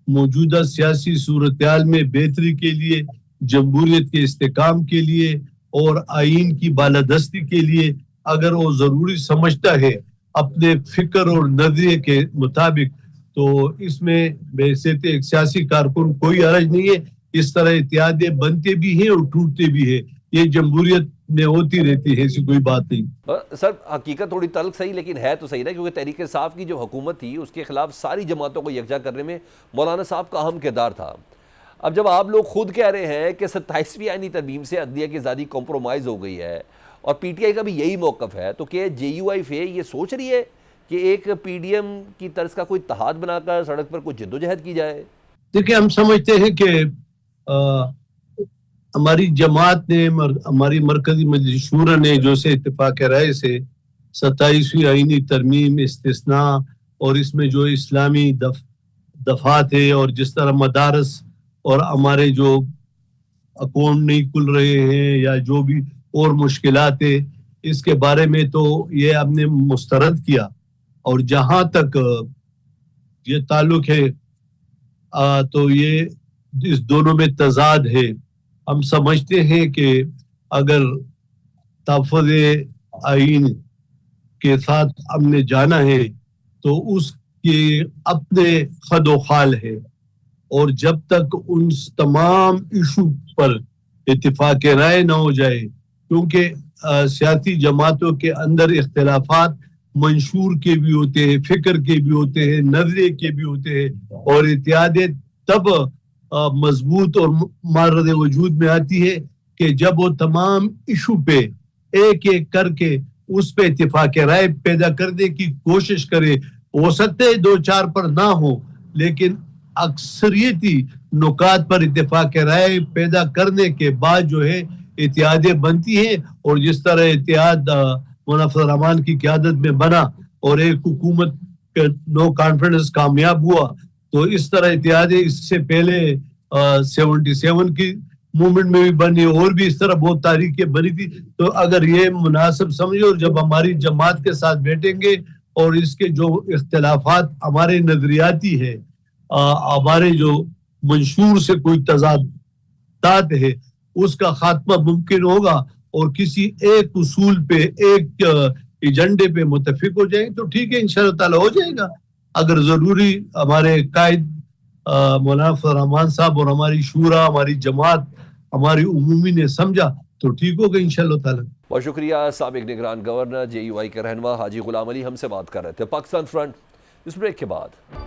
موجودہ سیاسی صورتحال میں بہتری کے لیے، جمہوریت کے استحکام کے لیے اور آئین کی بالادستی کے لیے، اگر وہ ضروری سمجھتا ہے اپنے فکر اور نظریے کے مطابق، تو اس میں بحیثیت ایک سیاسی کارکن کوئی حرج نہیں ہے۔ اس طرح اتحادیں بنتے بھی ہیں اور ٹوٹتے بھی ہیں، یہ جمہوریت میں ہوتی رہتی ہے، ایسی کوئی بات نہیں۔ سر حقیقت تھوڑی تلخ صحیح لیکن ہے تو صحیح نا، کیونکہ تحریک انصاف کی جو حکومت تھی اس کے خلاف ساری جماعتوں کو یکجا کرنے میں مولانا صاحب کا اہم کردار تھا۔ اب جب آپ لوگ خود کہہ رہے ہیں کہ 27ویں آئینی ترمیم سے عدلیہ کی آزادی کمپرومائز ہو گئی ہے، اور PTI کا بھی یہی موقف ہے، تو کہ JUI یہ سوچ رہی ہے کہ ایک PDM کی طرز کا کوئی اتحاد بنا کر سڑک پر کوئی جدوجہد کی جائے؟ دیکھیں، ہم سمجھتے ہیں کہ ہماری جماعت نے، ہماری مرکزی مجلس شورا نے جو سے اتفاق رائے سے 27ویں آئینی ترمیم، استثناء، اور اس میں جو اسلامی دفعات ہے اور جس طرح مدارس اور ہمارے جو اکاؤنٹ نہیں کھل رہے ہیں یا جو بھی اور مشکلات ہے، اس کے بارے میں تو یہ ہم نے مسترد کیا. اور جہاں تک یہ تعلق ہے تو یہ اس دونوں میں تضاد ہے. ہم سمجھتے ہیں کہ اگر تحفظ آئین کے ساتھ ہم نے جانا ہے تو اس کے اپنے خد و خال ہے، اور جب تک ان تمام ایشو پر اتفاق رائے نہ ہو جائے، کیونکہ سیاسی جماعتوں کے اندر اختلافات منشور کے بھی ہوتے ہیں، فکر کے بھی ہوتے ہیں، نظریے کے بھی ہوتے ہیں، اور اتحادیت تب مضبوط اور مارد وجود میں آتی ہے کہ جب وہ تمام ایشو پہ ایک ایک کر کے اس پہ اتفاق رائے پیدا کرنے کی کوشش کرے. ہو سکتے ہیں دو چار پر نہ ہو، لیکن اکثریتی نکات پر اتفاق رائے پیدا کرنے کے بعد جو ہے اتحادیت بنتی ہے. اور جس طرح اتحاد مولانا فضل الرحمان کی قیادت میں بنا اور ایک حکومت کا نو کانفیڈنس کامیاب ہوا، تو اس طرح اتحادیت اس سے پہلے 77 کی موومنٹ میں بھی بنی، اور بھی اس طرح بہت تاریخیں بنی تھی. تو اگر یہ مناسب سمجھو، اور جب ہماری جماعت کے ساتھ بیٹھیں گے اور اس کے جو اختلافات ہمارے نظریاتی ہے، ہمارے جو منشور سے کوئی تضادات ہے، اس کا خاتمہ ممکن ہوگا، اور کسی ایک اصول پہ ایک ایجنڈے پہ متفق ہو جائیں تو ٹھیک ہے، انشاءاللہ تعالی ہو جائے گا. اگر ضروری ہمارے قائد مولانا فضل الرحمان صاحب اور ہماری شورا، ہماری جماعت، ہماری عمومی نے سمجھا تو ٹھیک ہوگا انشاءاللہ تعالی. بہت شکریہ. سابق نگران گورنر JUI کے رہنما حاجی غلام علی ہم سے بات کر رہے تھے. پاکستان فرنٹ اس بریک کے بعد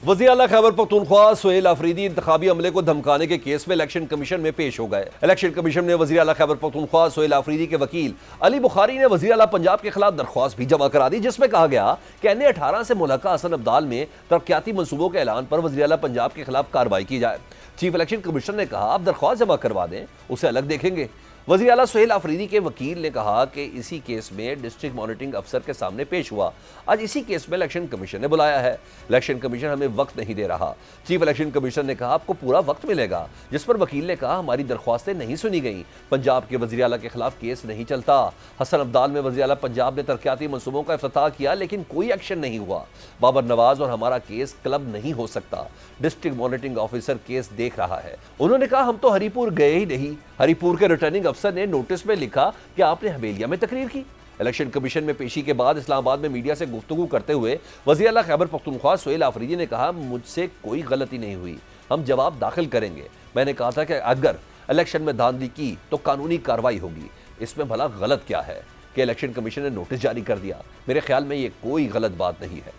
وزیر اعلیٰ خیبر پختونخوا سہیل آفریدی انتخابی عملے کو دھمکانے کے کیس میں الیکشن کمیشن میں پیش ہو گئے. الیکشن کمیشن نے وزیر اعلیٰ خیبر پختونخوا سہیل آفریدی کے وکیل علی بخاری نے وزیر اعلیٰ پنجاب کے خلاف درخواست بھی جمع کرا دی، جس میں کہا گیا کہ NA18 سے ملحقہ حسن ابدال میں ترقیاتی منصوبوں کے اعلان پر وزیر اعلیٰ پنجاب کے خلاف کارروائی کی جائے. چیف الیکشن کمیشنر نے کہا آپ درخواست جمع کروا دیں، اسے الگ دیکھیں گے. وزیر اعلیٰ سہیل آفریدی کے وکیل نے کہا کہ اسی کیس میں ڈسٹرکٹ مانیٹرنگ افسر کے سامنے پیش ہوا. آج اسی کیس میں الیکشن کمیشن نے بلایا ہے. الیکشن کمیشن ہمیں وقت نہیں دے رہا. چیف الیکشن کمیشنر نے کہا آپ کو پورا وقت ملے گا، جس پر وکیل نے کہا ہماری درخواستیں نہیں سنی گئیں. پنجاب کے وزیر اعلیٰ کے خلاف کیس نہیں چلتا. حسن ابدال میں وزیر اعلیٰ پنجاب نے ترقیاتی منصوبوں کا افتتاح کیا، لیکن کوئی ایکشن نہیں ہوا. بابر نواز اور ہمارا کیس کلب نہیں ہو سکتا. ڈسٹرکٹ مانیٹرنگ آفیسر کیس دیکھ رہا ہے. انہوں نے کہا ہم تو ہری پور گئے ہی نہیں. ہری پور کے ریٹرننگ افسر نے نوٹس میں لکھا کہ آپ نے حویلیہ میں تقریر کی. الیکشن کمیشن میں پیشی کے بعد اسلام آباد میں میڈیا سے گفتگو کرتے ہوئے وزیر اعلیٰ خیبر پختونخوا سہیل آفریدی نے کہا مجھ سے کوئی غلطی نہیں ہوئی، ہم جواب داخل کریں گے. میں نے کہا تھا کہ اگر الیکشن میں دھاندلی کی تو قانونی کارروائی ہوگی. اس میں بھلا غلط کیا ہے کہ الیکشن کمیشن نے نوٹس جاری کر دیا؟ میرے خیال میں یہ کوئی غلط بات نہیں ہے.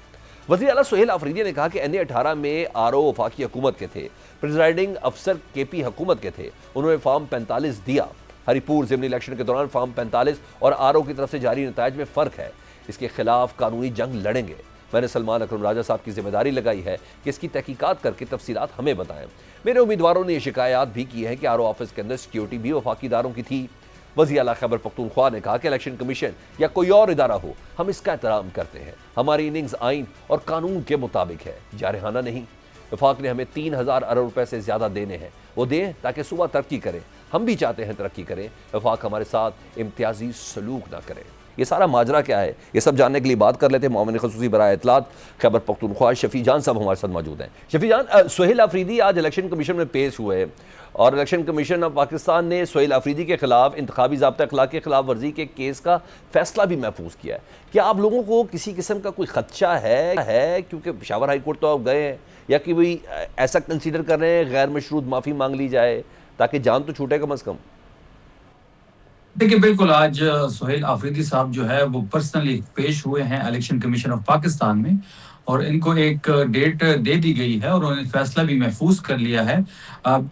وزیر اعلیٰ سہیل آفریدی نے کہا کہ NA18 میں RO وفاقی حکومت کے تھے، پریزائڈنگ افسر KP حکومت کے تھے. انہوں نے فارم 45 دیا. ہری پور ضمنی الیکشن کے دوران فارم 45 اور RO کی طرف سے جاری نتائج میں فرق ہے. اس کے خلاف قانونی جنگ لڑیں گے. میں نے سلمان اکرم راجہ صاحب کی ذمہ داری لگائی ہے کہ اس کی تحقیقات کر کے تفصیلات ہمیں بتائیں. میرے امیدواروں نے یہ شکایات بھی کی ہیں کہ RO آفس کے اندر سیکیورٹی بھی وفاقی اداروں کی تھی. وزیر اعلیٰ خیبر پختونخوا نے کہا کہ الیکشن کمیشن یا کوئی اور ادارہ ہو، ہم اس کا احترام کرتے ہیں. ہماری اننگز آئین اور قانون کے مطابق ہے، جارحانہ نہیں. وفاق نے ہمیں 3000 ارب روپے سے زیادہ دینے ہیں، وہ دیں تاکہ صوبہ ترقی کرے. ہم بھی چاہتے ہیں ترقی کریں. وفاق ہمارے ساتھ امتیازی سلوک نہ کرے. یہ سارا ماجرا کیا ہے، یہ سب جاننے کے لیے بات کر لیتے ہیں معاون خصوصی برائے اطلاعات خیبر پختونخوا شفیع جان صاحب ہمارے ساتھ موجود ہیں. شفیع جان، سہیل آفریدی آج الیکشن کمیشن میں پیش ہوئے اور الیکشن کمیشن آف پاکستان نے سہیل آفریدی کے خلاف انتخابی ضابطہ اخلاق کی خلاف ورزی کے کیس کا فیصلہ بھی محفوظ کیا ہے. کیا آپ لوگوں کو کسی قسم کا کوئی خدشہ ہے کیونکہ پشاور ہائی کورٹ تو آپ گئے ہیں، یا کہ وہی ایسا کنسیڈر کر رہے ہیں غیر مشروط معافی مانگ لی جائے تاکہ جان تو چھوٹے کم از کم؟ دیکھیے بالکل، آج سہیل آفریدی صاحب جو ہے وہ پرسنلی پیش ہوئے ہیں الیکشن کمیشن آف پاکستان میں، اور ان کو ایک ڈیٹ دے دی گئی ہے اور انہوں نے فیصلہ بھی محفوظ کر لیا ہے.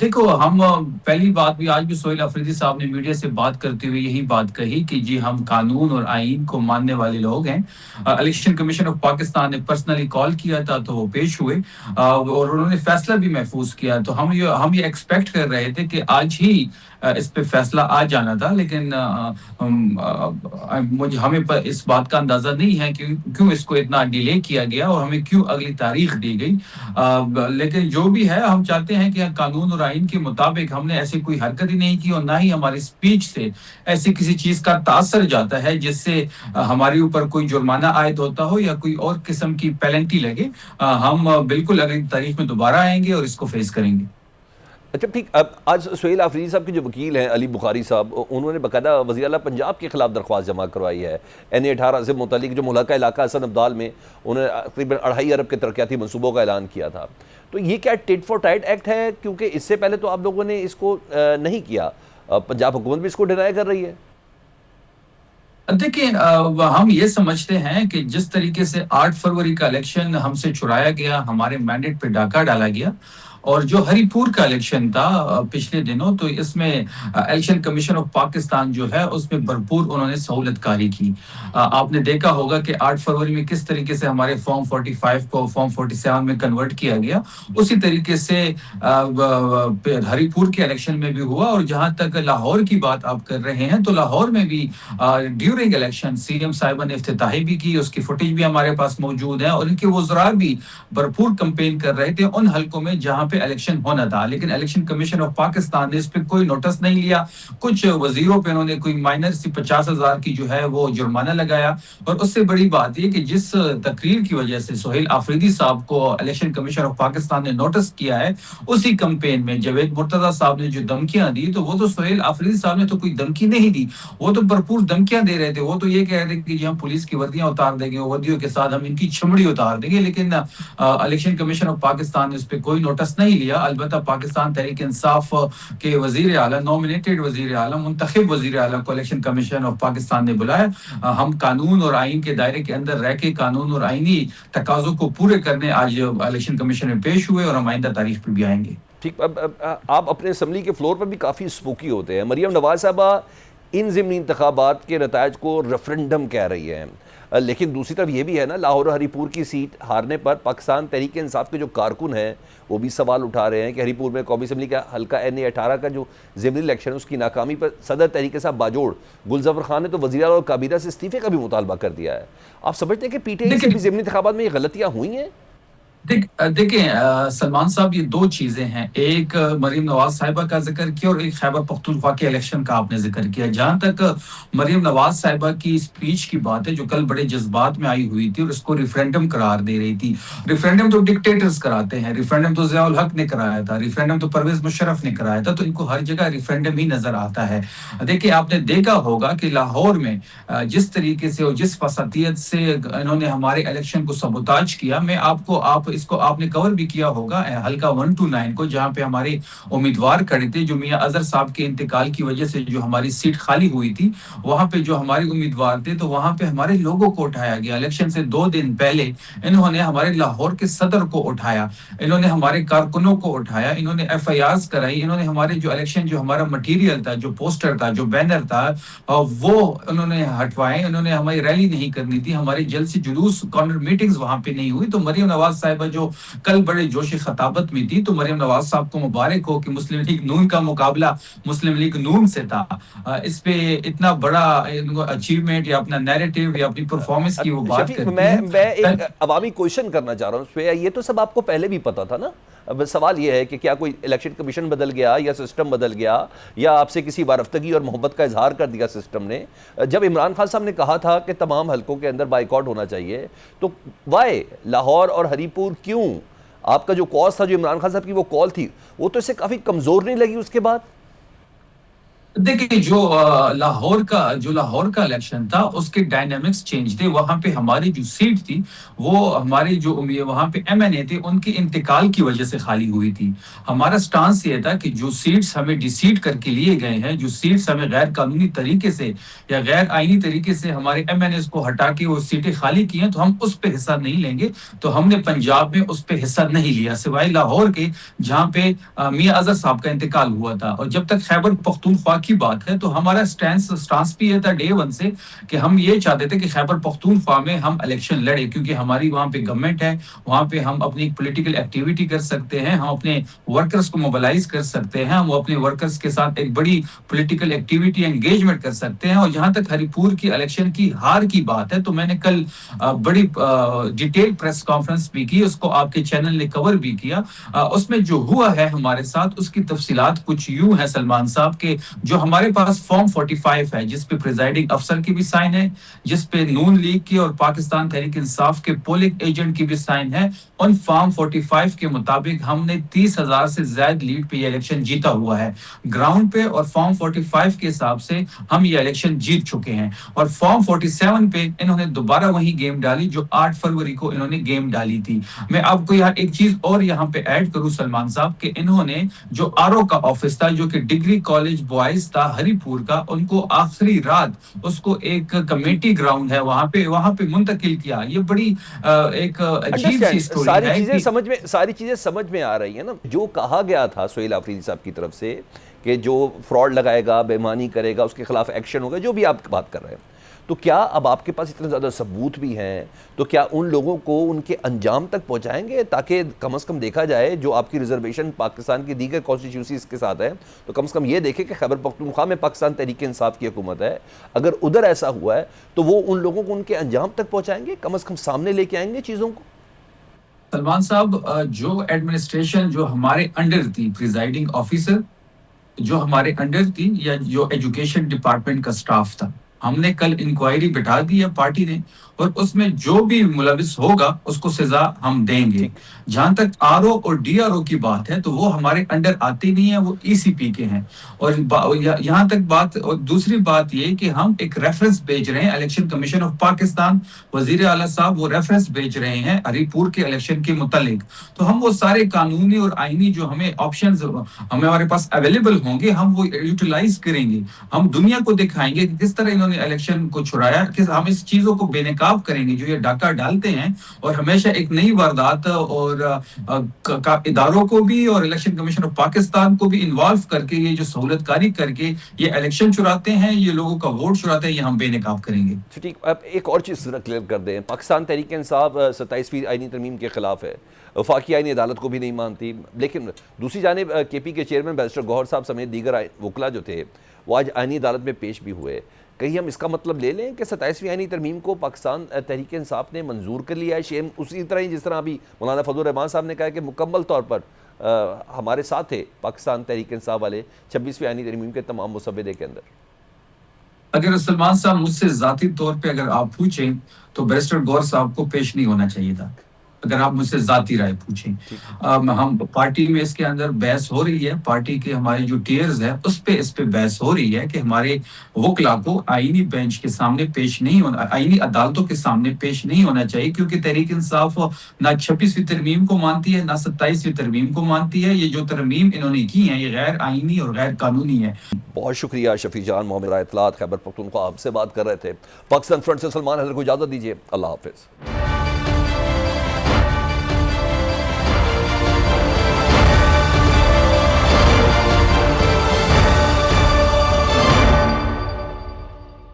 دیکھو، ہم پہلی بات بھی آج بھی سہیل آفریدی صاحب نے میڈیا سے بات کرتے ہوئے یہی بات کہی کہ جی ہم قانون اور آئین کو ماننے والے لوگ ہیں. الیکشن کمیشن آف پاکستان نے پرسنلی کال کیا تھا تو وہ پیش ہوئے اور انہوں نے فیصلہ بھی محفوظ کیا. تو ہم یہ ایکسپیکٹ کر رہے تھے کہ آج ہی اس پہ فیصلہ آ جانا تھا، لیکن ہمیں اس بات کا اندازہ نہیں ہے کہ کیوں اس کو اتنا ڈیلے کیا گیا اور ہمیں کیوں اگلی تاریخ دی گئی. لیکن جو بھی ہے ہم چاہتے ہیں کہ قانون اور آئین کے مطابق ہم نے ایسی کوئی حرکت ہی نہیں کی، اور نہ ہی ہماری اسپیچ سے ایسی کسی چیز کا تاثر جاتا ہے جس سے ہمارے اوپر کوئی جرمانہ عائد ہوتا ہو یا کوئی اور قسم کی پینلٹی لگے. ہم بالکل اگلی تاریخ میں دوبارہ آئیں گے اور اس کو فیس کریں گے. اچھا ٹھیک، اب آج سہیل آفریدی صاحب کے جو وکیل ہیں علی بخاری صاحب، انہوں نے باقاعدہ وزیر اعلیٰ پنجاب کے خلاف درخواست جمع کروائی ہے NA18 سے متعلق، جو ملحقہ علاقہ حسن عبدال میں انہوں نے تقریباً 2.5 ارب کے ترقیاتی منصوبوں کا اعلان کیا تھا. تو یہ کیا ٹٹ فار ٹیٹ ایکٹ ہے؟ کیونکہ اس سے پہلے تو آپ لوگوں نے اس کو نہیں کیا، پنجاب حکومت بھی اس کو ڈینائی کر رہی ہے. دیکھیں، ہم یہ سمجھتے ہیں کہ جس طریقے سے 8 فروری کا الیکشن ہم سے چرایا گیا، ہمارے مینڈیٹ پہ ڈاکہ ڈالا گیا، اور جو ہری پور کا الیکشن تھا پچھلے دنوں، تو اس میں الیکشن کمیشن آف پاکستان جو ہے اس میں بھرپور انہوں نے سہولت کاری کی. آپ نے دیکھا ہوگا کہ 8 فروری میں کس طریقے سے ہمارے فارم 45 کو فارم 47 میں کنورٹ کیا گیا، اسی طریقے سے ہری پور کے الیکشن میں بھی ہوا. اور جہاں تک لاہور کی بات آپ کر رہے ہیں، تو لاہور میں بھی ڈیورنگ الیکشن CM صاحبہ نے افتتاحی بھی کی، اس کی فوٹیج بھی ہمارے پاس موجود ہے، اور ان کے وزراء بھی بھرپور کمپین کر رہے تھے ان حلقوں میں جہاں پہ الیکشن ہونا تھا. لیکن الیکشن کمیشن آف پاکستان نے اس پہ کوئی نوٹس نہیں لیا. کچھ وزیروں پہ انہوں نے کوئی مائنر سی 50,000 کی جو ہے وہ جرمانہ لگایا. اور اس سے بڑی بات یہ کہ جس تقریر کی وجہ سے سہیل آفریدی صاحب کو الیکشن کمیشن آف پاکستان نے نوٹس کیا ہے، اسی کمپین میں جاوید مرتضیٰ صاحب نے جو دھمکیاں دی، تو وہ تو سہیل آفریدی صاحب نے تو کوئی دھمکی نہیں دی، وہ تو بھرپور دھمکیاں دے رہے تھے. وہ تو یہ کہہ رہے تھے کہ ہم پولیس کی وردیاں اتار دیں گے، وردیوں کے ساتھ ہم ان کی چمڑی اتار دیں گے. لیکن الیکشن کمیشن آف پاکستان نے اس پہ کوئی نوٹس نہیں لیا. البتہ پاکستان تحریک انصاف کے وزیر اعلیٰ، نومینیٹڈ وزیر اعلیٰ، منتخب وزیر اعلیٰ کو الیکشن کمیشن آف پاکستان نے بلایا. ہم قانون اور آئین کے دائرے کے اندر رہ کے قانون اور آئینی تقاضوں کو پورے کرنے آج الیکشن کمیشن میں پیش ہوئے، اور ہم آئندہ تاریخ پہ بھی آئیں گے. ٹھیک، اب آپ اپنے اسمبلی کے فلور پر بھی کافی اسپوکی ہوتے ہیں. مریم نواز صاحبہ ان ضمنی انتخابات کے نتائج کو ریفرنڈم کہہ رہی ہیں، لیکن دوسری طرف یہ بھی ہے نا، لاہور اور ہری پور کی سیٹ ہارنے پر پاکستان تحریک انصاف کے جو کارکن ہیں وہ بھی سوال اٹھا رہے ہیں کہ ہری پور میں قومی اسمبلی کا حلقہ NA18 کا جو ضمنی الیکشن ہے اس کی ناکامی پر صدر تحریک انصاف باجوڑ گلزفر خان نے تو وزیر اعلیٰ اور کابینہ سے استعفے کا بھی مطالبہ کر دیا ہے. آپ سمجھتے ہیں کہ PTI سے بھی ضمنی انتخابات میں یہ غلطیاں ہوئی ہیں؟ دیکھیں سلمان صاحب، یہ دو چیزیں ہیں. ایک مریم نواز صاحبہ کا ذکر کیا، اور ایک خیبر پختونخوا کے الیکشن کا آپ نے ذکر کیا. جہاں تک مریم نواز صاحبہ کی اسپیچ کی بات ہے جو کل بڑے جذبات میں آئی ہوئی تھی اور اس کو ریفرینڈم قرار دے رہی تھی. ریفرینڈم تو ڈکٹیٹرز کراتے ہیں، ریفرینڈم تو ضیاء الحق نے کرایا تھا، ریفرینڈم تو پرویز مشرف نے کرایا تھا، تو ان کو ہر جگہ ریفرینڈم ہی نظر آتا ہے. دیکھیں، آپ نے دیکھا ہوگا کہ لاہور میں جس طریقے سے اور جس فسادیت سے انہوں نے ہمارے الیکشن کو سبوتاج کیا، میں اس کو آپ نے کور بھی کیا ہوگا حلقہ 1 to 9 کو، جہاں پہ ہمارے امیدوار کھڑے تھے. جو میاں اظہر صاحب کے انتقال کی وجہ سے جو ہماری سیٹ خالی ہوئی تھی، وہاں پہ جو ہمارے امیدوار تھے، تو وہاں پہ ہمارے لوگوں کو اٹھایا گیا. الیکشن سے 2 دن پہلے انہوں نے ہمارے لاہور کے صدر کو اٹھایا، انہوں نے ہمارے کارکنوں کو اٹھایا، انہوں نے FIRs کرائی، انہوں نے ہمارے جو الیکشن جو ہمارا مٹیریل تھا، جو پوسٹر تھا، جو بینر تھا، وہ انہوں نے ہٹوائے. انہوں نے ہماری ریلی نہیں کرنی تھی، ہمارے جلسے جلوس کارنر میٹنگز وہاں پہ نہیں ہوئی. تو مریم نواز صاحبہ جو کل بڑے جوش خطابت میں تھی، تو مریم نواز صاحب کو مبارک ہو کہ مسلم لیگ نون کا مقابلہ مسلم لیگ نون سے تھا. اس پہ اتنا بڑا اچیومنٹ یا اپنا نیریٹو یا اپنی پرفارمنس کی وہ بات کرتی ہے. میں ایک عوامی کوشچن کرنا چاہ رہا ہوں اس پہ. یہ تو سب آپ کو پہلے بھی پتا تھا نا؟ اب سوال یہ ہے کہ کیا کوئی الیکشن کمیشن بدل گیا یا سسٹم بدل گیا یا آپ سے کسی وارفتگی اور محبت کا اظہار کر دیا سسٹم نے؟ جب عمران خان صاحب نے کہا تھا کہ تمام حلقوں کے اندر بائیکاٹ ہونا چاہیے، تو وائی لاہور اور ہری پور کیوں؟ آپ کا جو کاز تھا، جو عمران خان صاحب کی وہ کال تھی، وہ تو اس سے کافی کمزور نہیں لگی اس کے بعد؟ دیکھیں، جو لاہور کا الیکشن تھا اس کے ڈائنامکس چینج تھے. وہاں پہ ہماری جو سیٹ تھی وہ ہمارے جو وہاں پہ MNA تھے ان کے انتقال کی وجہ سے خالی ہوئی تھی. ہمارا سٹانس یہ تھا کہ جو سیٹس ہمیں ڈیسیٹ کر کے لیے گئے ہیں، جو سیٹس ہمیں غیر قانونی طریقے سے یا غیر آئینی طریقے سے ہمارے MNAs کو ہٹا کے وہ سیٹیں خالی کی ہیں، تو ہم اس پہ حصہ نہیں لیں گے. تو ہم نے پنجاب میں اس پہ حصہ نہیں لیا سوائے لاہور کے، جہاں پہ میاں اظہر صاحب کا انتقال ہوا تھا. اور جب تک خیبر پختونخوا اتفاقی بات ہے. تو ہمارا سٹانس بھی یہ تھا ڈے ون سے کہ ہم یہ چاہتے تھے کہ خیبر پختونخوا میں ہم الیکشن لڑے, کیونکہ ہماری وہاں پہ گورنمنٹ ہے, وہاں پہ ہم اپنی پولیٹیکل ایکٹیویٹی کر سکتے ہیں, ہم اپنے ورکرز کو موبلائز کر سکتے ہیں, ہم اپنے ورکرز کے ساتھ ایک بڑی پولیٹیکل ایکٹیویٹی انگیجمنٹ کر سکتے ہیں. اور جہاں تک ہری پور کی الیکشن کی ہار کی بات ہے تو میں نے کل بڑی ڈیٹیل پریس کانفرنس بھی کی, اس کو آپ کے چینل نے کور بھی کیا. اس میں جو ہوا ہے ہمارے ساتھ اس کی تفصیلات کچھ یوں ہے سلمان صاحب کہ جو ہمارے پاس فارم 45 ہے جس پہ پریزائڈنگ افسر کی بھی سائن ہے, جس پہ نون لیگ کی اور پاکستان تحریک انصاف کے پولنگ ایجنٹ کی بھی سائن ہے, ان فارم 45 کے مطابق ہم نے 30,000 سے زائد لیڈ پہ یہ الیکشن جیتا ہوا ہے گراؤنڈ پہ, اور فارم 45 کے حساب سے ہم یہ الیکشن جیت چکے ہیں. اور فارم 47 پہ انہوں نے دوبارہ وہی گیم ڈالی جو 8 فروری کو انہوں نے گیم ڈالی تھی. میں آپ کو یہاں ایک چیز اور یہاں پہ ایڈ کروں سلمان صاحب کہ انہوں نے جو آرو کا آفس تھا جو کہ ڈگری کالج بوائز تھا ہری پور کا, ان کو آخری رات اس کو ایک کمیٹی گراؤنڈ ہے وہاں پہ منتقل کیا. یہ بڑی ایک عجیب سی سٹوری ہے. ساری چیزیں سمجھ میں آ رہی ہیں نا. جو کہا گیا تھا سہیل آفریدی صاحب کی طرف سے کہ جو فراڈ لگائے گا, بے ایمانی کرے گا, اس کے خلاف ایکشن ہوگا, جو بھی آپ بات کر رہے ہیں, تو کیا اب آپ کے پاس اتنے زیادہ ثبوت بھی ہیں تو کیا ان لوگوں کو ان کے انجام تک پہنچائیں گے تاکہ کم از کم دیکھا جائے جو آپ کی ریزرویشن پاکستان کی دیگر کانسٹیٹیوشنز کے ساتھ ہے تو کم از کم یہ دیکھیں کہ خیبر پختونخوا میں پاکستان تحریک انصاف کی حکومت ہے, اگر ادھر ایسا ہوا ہے تو وہ ان لوگوں کو ان کے انجام تک پہنچائیں گے, کم از کم سامنے لے کے آئیں گے چیزوں کو. سلمان صاحب, جو ایڈمنسٹریشن جو ہمارے انڈر تھی, پریزائڈنگ آفیسر جو ہمارے انڈر تھی یا جو ایجوکیشن ڈپارٹمنٹ کا سٹاف تھا, ہم نے کل انکوائری بٹھا دی ہے پارٹی نے, اور اس میں جو بھی ملوث ہوگا اس کو سزا ہم دیں گے. جہاں تک آر او اور ڈی آر او کی بات ہے تو وہ ہمارے انڈر آتے نہیں ہیں, وہ ای سی پی کے ہیں. اور یہاں تک بات, اور دوسری بات یہ کہ ہم ایک ریفرنس بھیج رہے ہیں الیکشن کمیشن آف پاکستان, وزیر اعلیٰ صاحب وہ ریفرنس بھیج رہے ہیں ہری پور کے الیکشن کے متعلق. تو ہم وہ سارے قانونی اور آئینی جو ہمیں آپشنز ہمارے پاس اویلیبل ہوں گے ہم وہ یوٹیلائز کریں گے. ہم دنیا کو دکھائیں گے کہ کس طرح انہوں نے الیکشن کو چھڑایا, ہم اس چیزوں کو بے نقاب کریں گے جو یہ ڈاکہ ڈالتے ہیں, اور ہمیشہ ایک نئی واردات اور اداروں کو بھی اور الیکشن کمیشن آف پاکستان کو بھی انوالو کر کے یہ جو سہولت کاری کر کے یہ الیکشن چراتے ہیں, یہ لوگوں کا ووٹ چراتے ہیں, یہ ہم بے نقاب کریں گے. ٹھیک, اب ایک اور چیز کلیئر کر دیں, پاکستان تحریک انصاف 27ویں آئینی ترمیم کے خلاف ہے, وفاقی آئینی عدالت کو بھی نہیں مانتی, لیکن دوسری جانب کے پی کے چیئرمین بیرسٹر گوہر صاحب سمیت دیگر وکلا جو تھے وہ آج آئینی عدالت میں پیش بھی ہوئے. کہیں ہم اس کا مطلب لے لیں کہ 27ویں آئینی ترمیم کو پاکستان تحریک انصاف نے منظور کر لیا ہے, شیم اسی طرح ہی جس طرح ابھی مولانا فضل الرحمان صاحب نے کہا کہ مکمل طور پر ہمارے ساتھ تھے پاکستان تحریک انصاف والے 26ویں آئینی ترمیم کے تمام مسودے کے اندر. اگر سلمان صاحب مجھ سے ذاتی طور پہ اگر آپ پوچھیں تو بیرسٹر گوہر صاحب کو پیش نہیں ہونا چاہیے تھا, اگر آپ مجھ سے ذاتی رائے پوچھیں. ہم پارٹی میں اس کے اندر بحث ہو رہی ہے, پارٹی کے ہمارے جو ٹیئرز ہیں اس پہ بحث ہو رہی ہے کہ ہمارے وکلا کو آئینی بینچ کے سامنے پیش نہیں ہونا, آئینی عدالتوں کے سامنے پیش نہیں ہونا چاہیے, کیونکہ تحریک انصاف نہ 26ویں ترمیم کو مانتی ہے نہ 27ویں ترمیم کو مانتی ہے. یہ جو ترمیم انہوں نے کی ہیں یہ غیر آئینی اور غیر قانونی ہے. بہت شکریہ شفیع جان, محمد اطلاعات خیبر پختونخوا آپ سے بات کر رہے تھے. پاکستان فرنٹ سے سلمان حیدر کو اجازت دیجیے, اللہ حافظ.